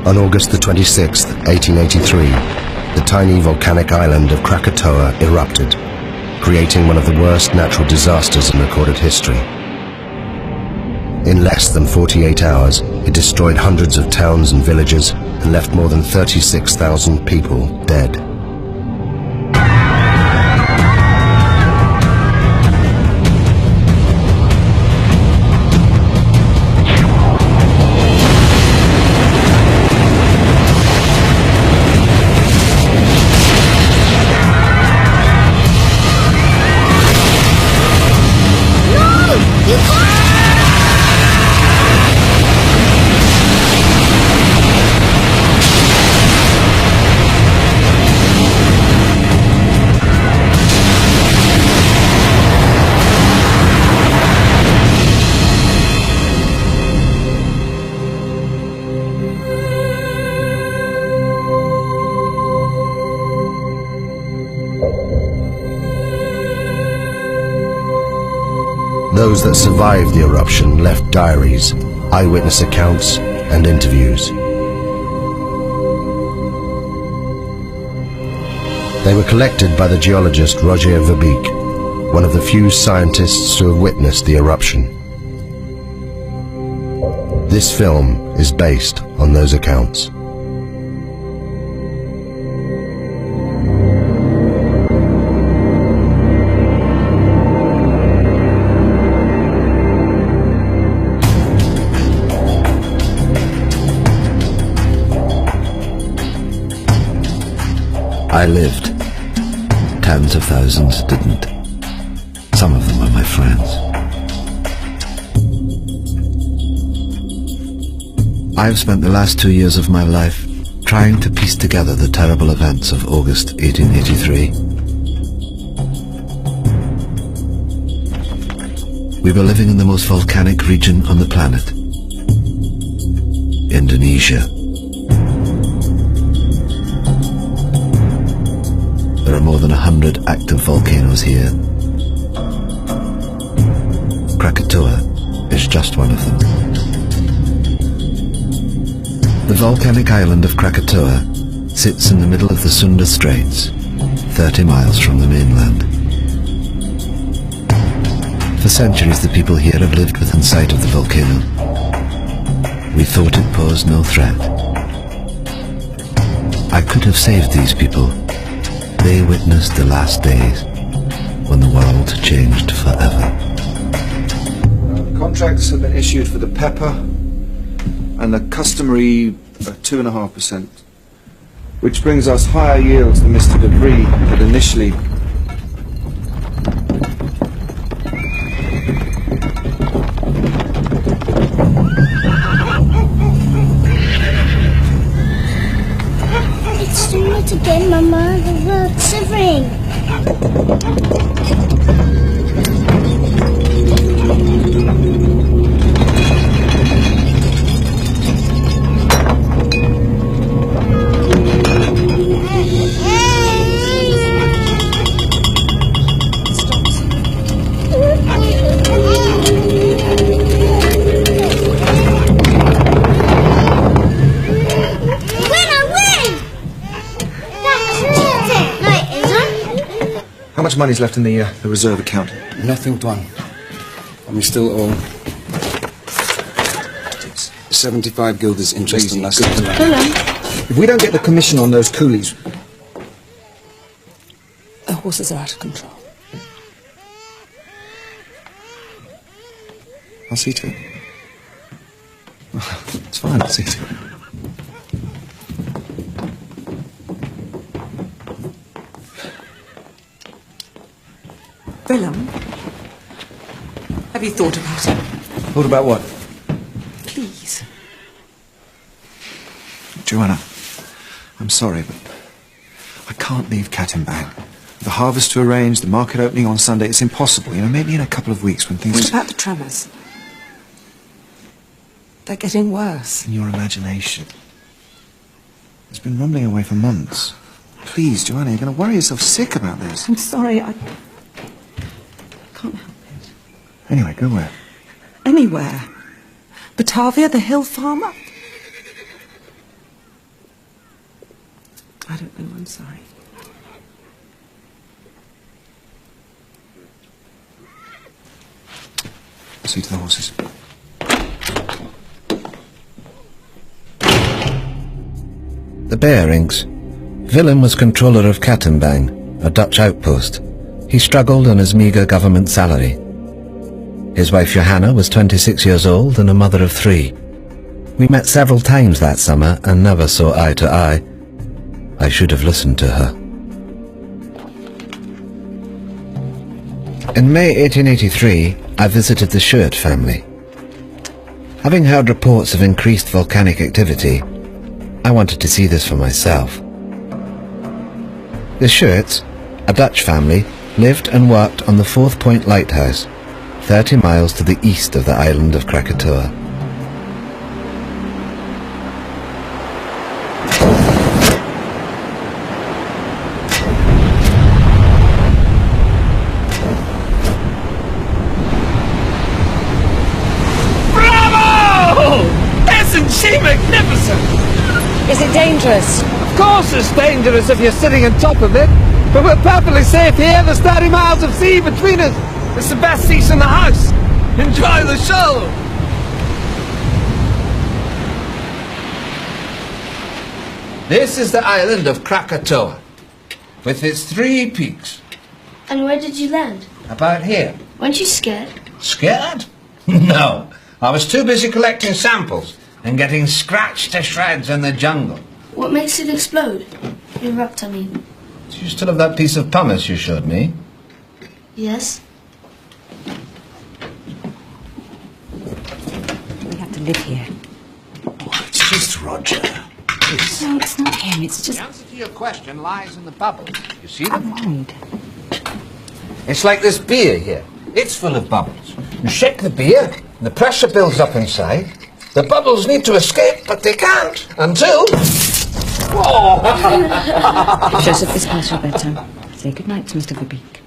On August the 26th, 1883, the tiny volcanic island of Krakatau erupted, creating one of the worst natural disasters in recorded history. In less than 48 hours, it destroyed hundreds of towns and villages and left more than 36,000 people dead. Those that survived the eruption left diaries, eyewitness accounts, and interviews. They were collected by the geologist Roger Verbeek, one of the few scientists to have witnessed the eruption. This film is based on those accounts. I lived. Tens of thousands didn't. Some of them were my friends. I've spent the last 2 years of my life trying to piece together the terrible events of August 1883. We were living in the most volcanic region on the planet, Indonesia. There are more than 100 active volcanoes here. Krakatau is just one of them. The volcanic island of Krakatau sits in the middle of the Sunda Straits, 30 miles from the mainland. For centuries the people here have lived within sight of the volcano. We thought it posed no threat. I could have saved these people. They witnessed the last days when the world changed forever. Contracts have been issued for the pepper and the customary 2.5%, which brings us higher yields than Mr. Debris had initially. It's doing it again, Mama. The world's shivering. How much money's left in the reserve account? Nothing, Tuan. We still owe 75 guilders interest on last year's land. If we don't get the commission on those coolies... The horses are out of control. I'll see to it. It's fine, I'll see to it. Willem, have you thought about it? Thought about what? Please. Joanna, I'm sorry, but I can't leave Cat and Bang. The harvest to arrange, the market opening on Sunday, it's impossible. You know, maybe in a couple of weeks when things... What about the tremors? They're getting worse. In your imagination. It's been rumbling away for months. Please, Joanna, you're going to worry yourself sick about this. I'm sorry, I can't help it. Anyway, go where? Anywhere. Batavia, the hill farm. I don't know, I'm sorry. See to the horses. The bearings. Willem was controller of Kattenbang, a Dutch outpost. He struggled on his meagre government salary. His wife Johanna was 26 years old and a mother of 3. We met several times that summer and never saw eye to eye. I should have listened to her. In May 1883, I visited the Schuert family. Having heard reports of increased volcanic activity, I wanted to see this for myself. The Schuerts, a Dutch family, lived and worked on the 4th Point Lighthouse, 30 miles to the east of the island of Krakatoa. Magnificent! Is it dangerous? Of course it's dangerous if you're sitting on top of it, but we're perfectly safe here. There's 30 miles of sea between us. It's the best seats in the house. Enjoy the show! This is the island of Krakatoa, with its 3 peaks. And where did you land? About here. Weren't you scared? Scared? No. I was too busy collecting samples and getting scratched to shreds in the jungle. What makes it explode? Erupt, I mean. Do you still have that piece of pumice you showed me? Yes. We have to live here. Oh, it's just Roger. No, it's not him, it's just... The answer to your question lies in the bubbles. You see them? Mind. It's like this beer here. It's full of bubbles. You shake the beer, and the pressure builds up inside. The bubbles need to escape, but they can't until... Whoa! Joseph, it's past your bedtime. Say goodnight to Mr. Verbeek.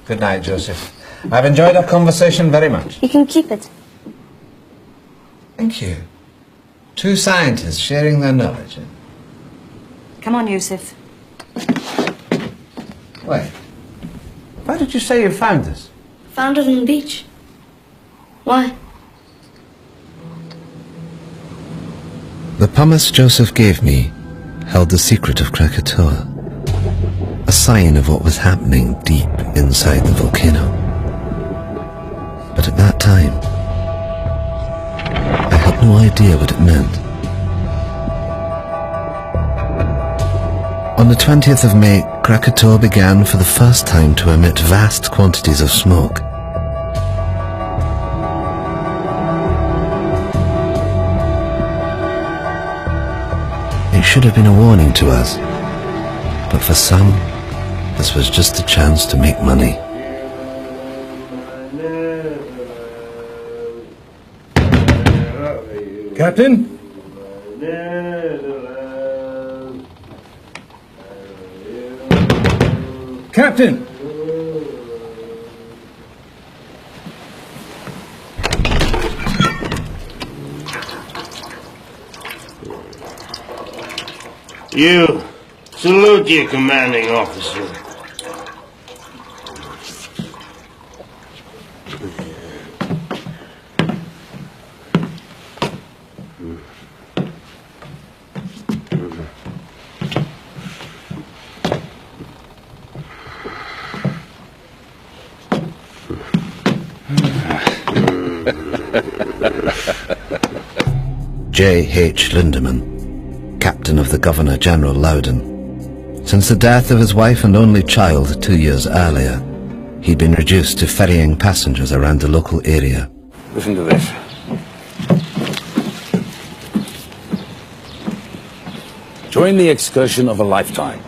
Good night, Joseph. I've enjoyed our conversation very much. You can keep it. Thank you. 2 scientists sharing their knowledge. Come on, Yusuf. Wait. Why did you say you found this? Found it on the beach. Why? The pumice Joseph gave me held the secret of Krakatoa, a sign of what was happening deep inside the volcano. But at that time, I had no idea what it meant. On the 20th of May, Krakatoa began for the first time to emit vast quantities of smoke. It should have been a warning to us, but for some, this was just a chance to make money. Captain? Captain! You salute your commanding officer. J.H. Lindemann, captain of the Governor-General Loudon. Since the death of his wife and only child 2 years earlier, he'd been reduced to ferrying passengers around the local area. Listen to this. Join the excursion of a lifetime.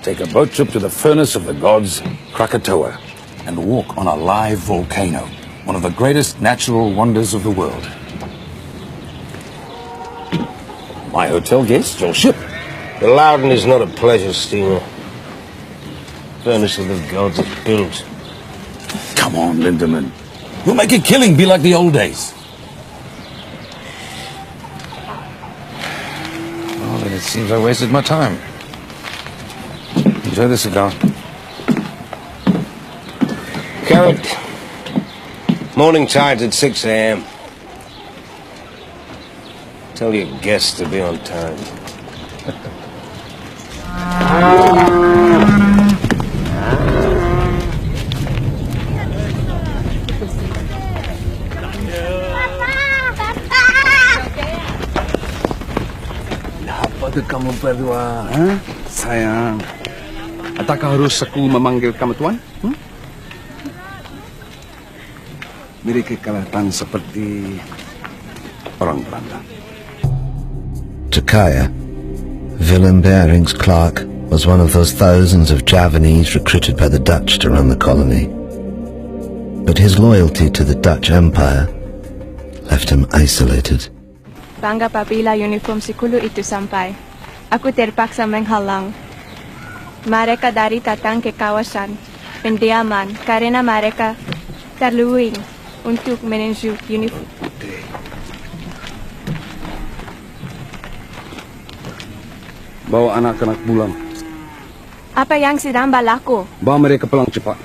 Take a boat trip to the furnace of the gods, Krakatoa, and walk on a live volcano, one of the greatest natural wonders of the world. My hotel guest, your ship. The Loudon is not a pleasure steamer. Furnace of the gods is built. Come on, Lindemann. We'll make a killing be like the old days. Well, then it seems I wasted my time. Enjoy the cigar. Carrot. Morning tide's at 6 a.m. Tell your guests to be on time. Apa kamu berdua? Sayang. Adakah harus aku memanggil kamu tuan? Mereka kelihatan seperti orang Belanda. To Kaya, Willem Bering's clerk was one of those thousands of Javanese recruited by the Dutch to run the colony. But his loyalty to the Dutch Empire left him isolated. Bangga apabila uniform sikulu itu sampai. Aku terpaksa menghalang mereka dari datang ke kawasan pendiaman karena mereka terluing untuk menuju uniform. Bawa anak-anak pulang. Apa yang sedang berlaku? Bawa mereka pulang cepat.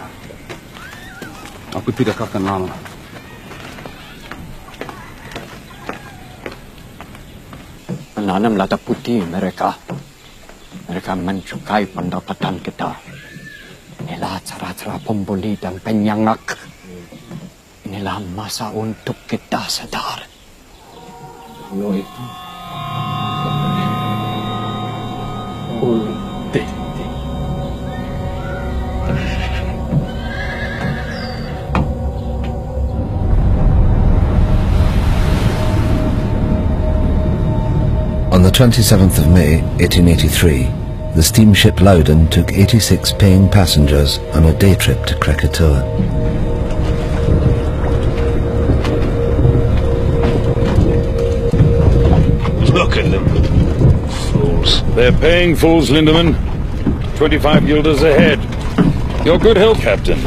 Aku tidak akan lama. Menanam lada putih mereka. Mereka mencukai pendapatan kita. Inilah cara-cara pembuli dan penyangak. Inilah masa untuk kita sadar. Lo itu. On the 27th of May, 1883, the steamship Loudon took 86 paying passengers on a day trip to Krakatoa. Look at them. Fools. They're paying fools, Lindemann. 25 guilders ahead. Your good health, Captain.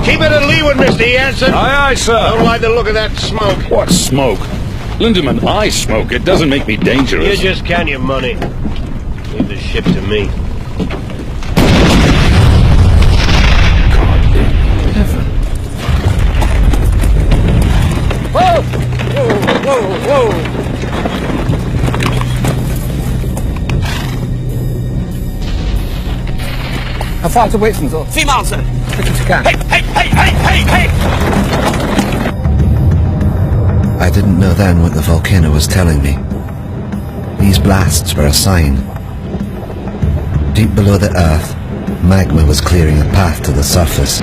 Keep it at leeward, Mr. Jansen. Aye, aye, sir. Don't like the look of that smoke. What smoke? Lindemann, I smoke. It doesn't make me dangerous. You just count your money. Leave the ship to me. God in heaven. Whoa! Whoa, whoa, whoa! How far to wait from the 3 miles, sir. Quick as you can. Hey! I didn't know then what the volcano was telling me. These blasts were a sign. Deep below the earth, magma was clearing a path to the surface.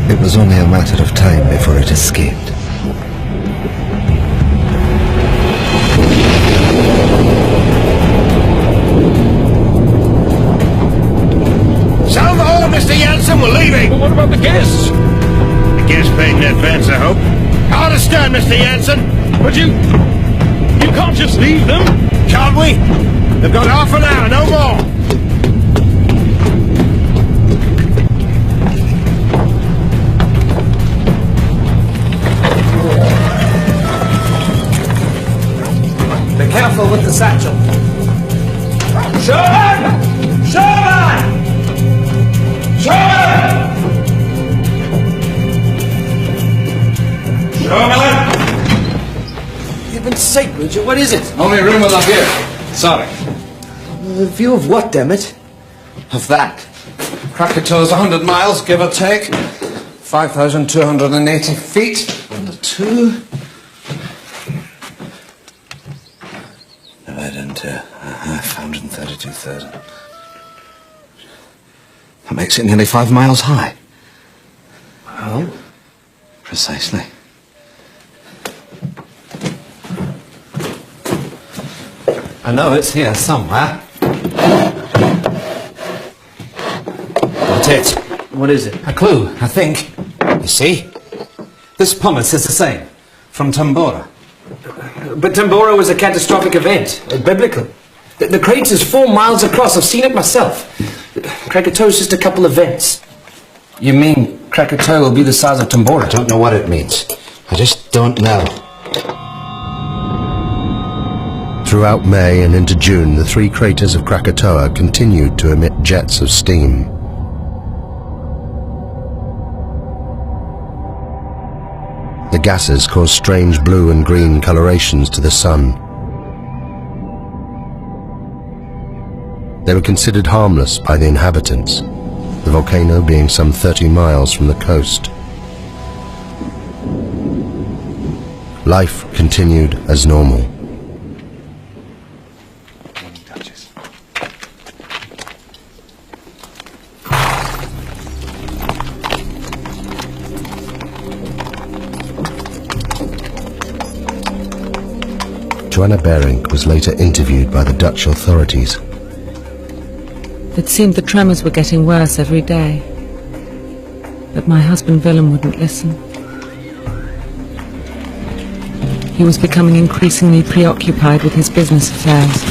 It was only a matter of time before it escaped. Sound the horn, Mr. Jansen. We're leaving. But what about the guests? The guests paid in advance, I hope. I understand, Mr. Jansen. But you can't just leave them. Can't we? They've got half an hour, no more. Be careful with the satchel. Sherman! Heaven's sake, Richard, what is it? Only room up here. Sorry. The view of what, damn it? Of that. Krakatoa's 100 miles, give or take. 5,280 feet. On the 2. Divided into 532,000. That makes it nearly 5 miles high. Well? Precisely. I know it's here somewhere. That's it. What is it? A clue, I think. You see? This pumice is the same. From Tambora. But Tambora was a catastrophic event. Biblical. The crater's 4 miles across. I've seen it myself. Krakatoa's just a couple of vents. You mean Krakatoa will be the size of Tambora? I don't know what it means. I just don't know. Throughout May and into June, the three craters of Krakatoa continued to emit jets of steam. The gases caused strange blue and green colorations to the sun. They were considered harmless by the inhabitants, the volcano being some 30 miles from the coast. Life continued as normal. Joanna Berink was later interviewed by the Dutch authorities. It seemed the tremors were getting worse every day. But my husband Willem wouldn't listen. He was becoming increasingly preoccupied with his business affairs.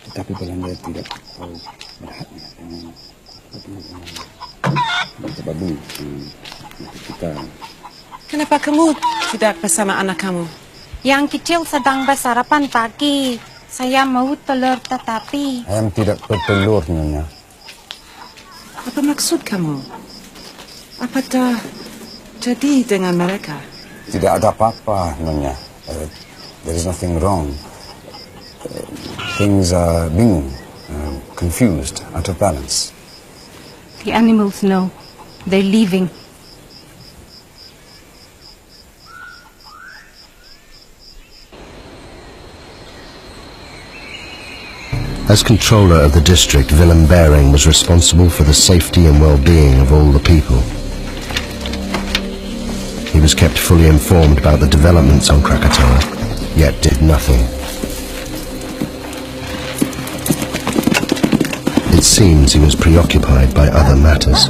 Tetapi Belanda tidak tahu berhaknya dengan babu kita. Kenapa kamu tidak bersama anak kamu? Yang kecil sedang bersarapan pagi. Saya mau telur tetapi... Ayam tidak bertelur, Nyonya. Apa maksud kamu? Apa dah jadi dengan mereka? Tidak ada apa-apa, Nyonya. There is nothing wrong. Things are being confused, out of balance. The animals know. They're leaving. As controller of the district, Willem Bering was responsible for the safety and well-being of all the people. He was kept fully informed about the developments on Krakatoa, yet did nothing. It seems he was preoccupied by other matters.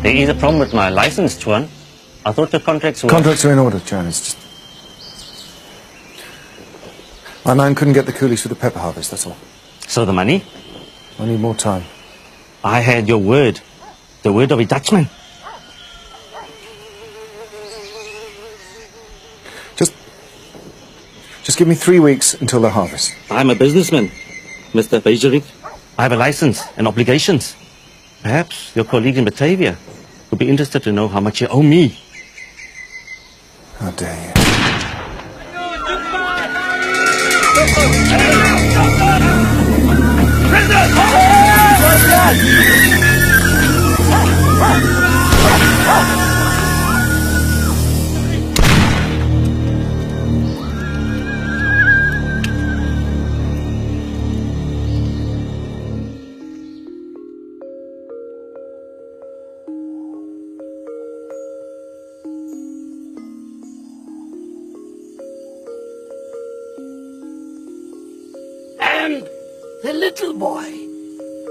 There is a problem with my license, Chuan. I thought the contracts were... Contracts are in order, Chuan. It's just... My man couldn't get the coolies for the pepper harvest, that's all. So the money? I need more time. I had your word. The word of a Dutchman. Just give me 3 weeks until the harvest. I'm a businessman, Mr. Bejerik. I have a license and obligations. Perhaps your colleague in Batavia would be interested to know how much you owe me. How dare you. And the little boy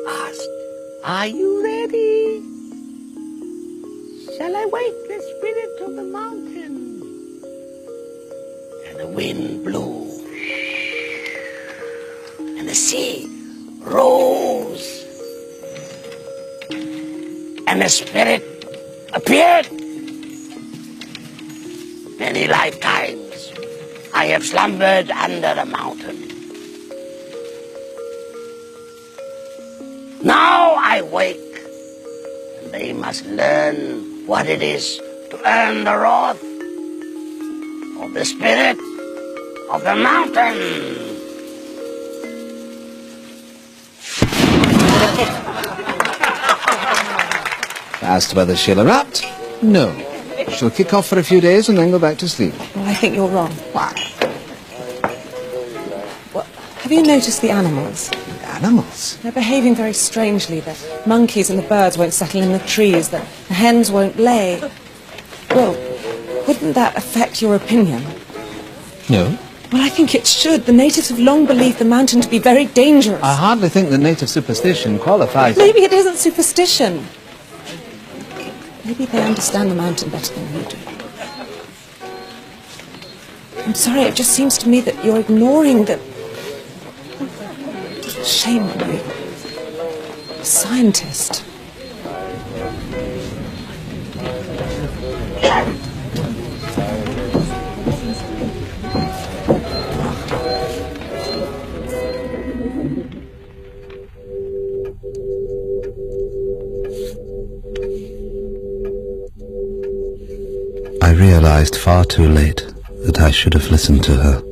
asked, "Are you ready? Shall I wake the spirit of the mountain?" And the wind blew, and the sea rose, and the spirit appeared. Many lifetimes I have slumbered under the mountain. Now I wake, and they must learn what it is to earn the wrath of the spirit of the mountain. Asked whether she'll erupt? No. She'll kick off for a few days and then go back to sleep. Well, I think you're wrong. Why? Well, have you noticed the animals? animals. They're behaving very strangely. The monkeys and the birds won't settle in the trees. The hens won't lay. Well, wouldn't that affect your opinion? No. Well, I think it should. The natives have long believed the mountain to be very dangerous. I hardly think the native superstition qualifies. Maybe it isn't superstition. Maybe they understand the mountain better than you do. I'm sorry, it just seems to me that you're ignoring the... Shame on you. A scientist. I realized far too late that I should have listened to her.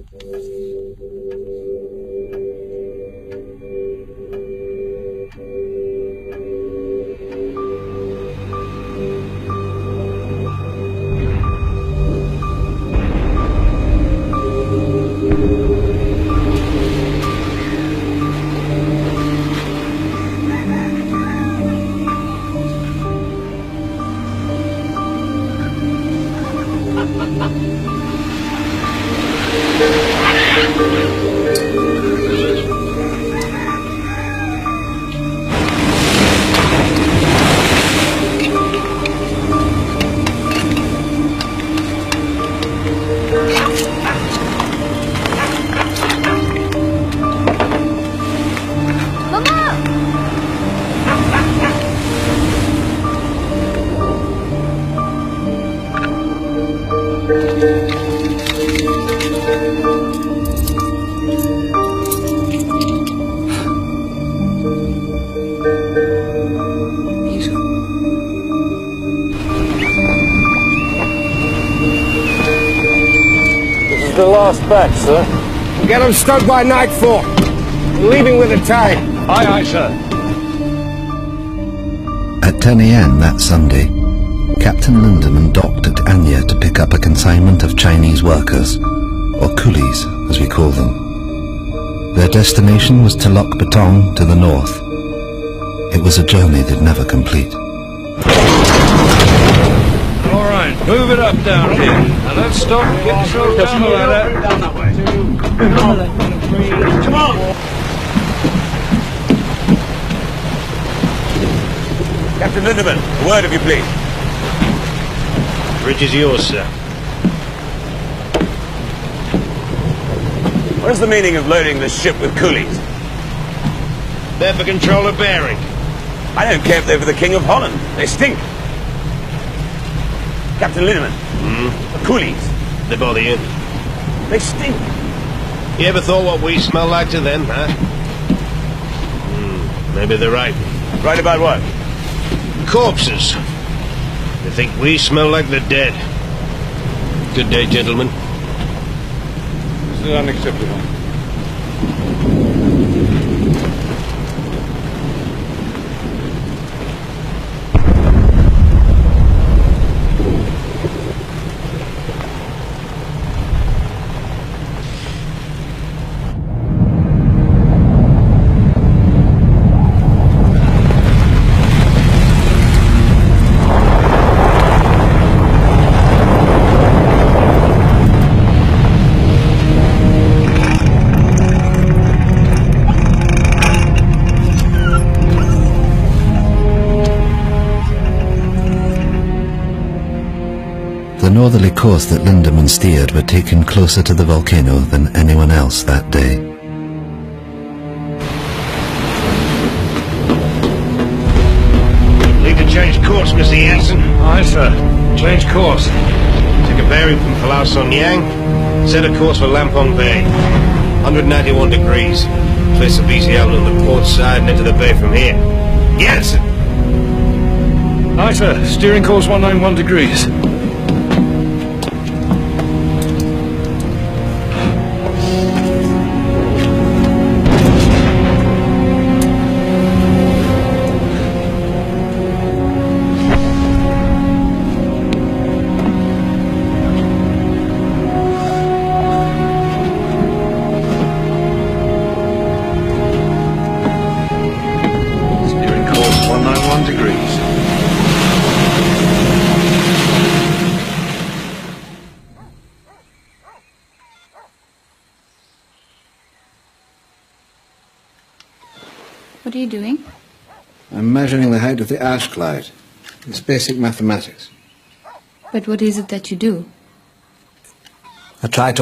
The last batch, sir. Get them stowed by nightfall. Leaving with the tide. Aye, aye, sir. At 10 a.m. that Sunday, Captain Lindemann docked at Anya to pick up a consignment of Chinese workers, or coolies as we call them. Their destination was Telok Betong to the north. It was a journey they'd never complete. All right, move it up down here. Now let's stop and get yourself down the ladder. Down that way. Come on! Captain Lindemann, a word if you please. Bridge is yours, sir. What is the meaning of loading this ship with coolies? They're for control of bearing. I don't care if they're for the King of Holland. They stink. Captain Lindemann, the coolies. They bother you? They stink. You ever thought what we smell like to them, huh? Maybe they're right. Right about what? Corpses. They think we smell like the dead. Good day, gentlemen. This is unacceptable. The northerly course that Lindemann steered would take him closer to the volcano than anyone else that day. Need to change course, Mr. Jansen. Aye, sir. Change course. Take a bearing from Palau Son Yang. Set a course for Lampong Bay. 191 degrees. Place the BC out on the port side and enter the bay from here. Jansen! Aye, sir. Steering course 191 degrees. What are you doing? I'm measuring the height of the ash cloud. It's basic mathematics. But what is it that you do? I try to